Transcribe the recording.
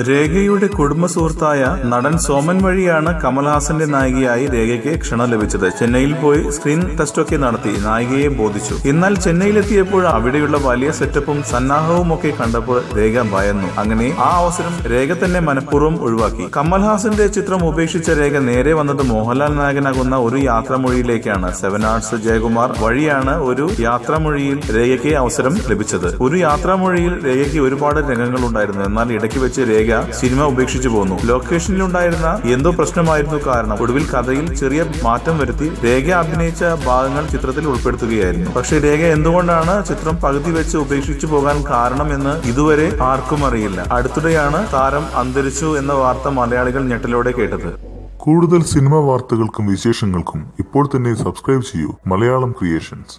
രേഖയുടെ കുടുംബ സുഹൃത്തായ നടൻ സോമൻ വഴിയാണ് കമൽഹാസന്റെ നായികയായി രേഖയ്ക്ക് ക്ഷണം ലഭിച്ചത്. ചെന്നൈയിൽ പോയി സ്ക്രീൻ ടെസ്റ്റൊക്കെ നടത്തി നായികയെ ബോധിച്ചു. എന്നാൽ ചെന്നൈയിലെത്തിയപ്പോൾ അവിടെയുള്ള വലിയ സെറ്റപ്പും സന്നാഹവും ഒക്കെ കണ്ടപ്പോൾ രേഖ ഭയന്നു. അങ്ങനെ ആ അവസരം രേഖ തന്നെ മനഃപൂർവ്വം ഒഴിവാക്കി. കമൽഹാസന്റെ ചിത്രം ഉപേക്ഷിച്ച രേഖ നേരെ വന്നത് മോഹൻലാൽ നായകനാകുന്ന ഒരു യാത്രാമൊഴിയിലേക്കാണ്. 7 ആർട്സ് ജയകുമാർ വഴിയാണ് ഒരു യാത്രാമൊഴിയിൽ രേഖയ്ക്ക് അവസരം ലഭിച്ചത്. ഒരു യാത്രാമൊഴിയിൽ രേഖയ്ക്ക് ഒരുപാട് രംഗങ്ങൾ ഉണ്ടായിരുന്നു. എന്നാൽ ഇടയ്ക്ക് വെച്ച് രേഖ സിനിമ ഉപേക്ഷിച്ചു പോന്നു. ലൊക്കേഷനിലുണ്ടായിരുന്ന എന്തോ പ്രശ്നമായിരുന്നു കാരണം. ഒടുവിൽ കഥയിൽ ചെറിയ മാറ്റം വരുത്തി രേഖ അഭിനയിച്ച ഭാഗങ്ങൾ ചിത്രത്തിൽ ഉൾപ്പെടുത്തുകയായിരുന്നു. പക്ഷേ രേഖ എന്തുകൊണ്ടാണ് ചിത്രം പകുതി വെച്ച് ഉപേക്ഷിച്ചു പോകാൻ കാരണമെന്ന് ഇതുവരെ ആർക്കും അറിയില്ല. അടുത്തിടെയാണ് താരം അന്തരിച്ചു എന്ന വാർത്ത മലയാളികൾ ഞെട്ടലോടെ കേട്ടത്. കൂടുതൽ സിനിമാ വാർത്തകൾക്കും വിശേഷങ്ങൾക്കും ഇപ്പോൾ തന്നെ സബ്സ്ക്രൈബ് ചെയ്യൂ മലയാളം ക്രിയേഷൻസ്.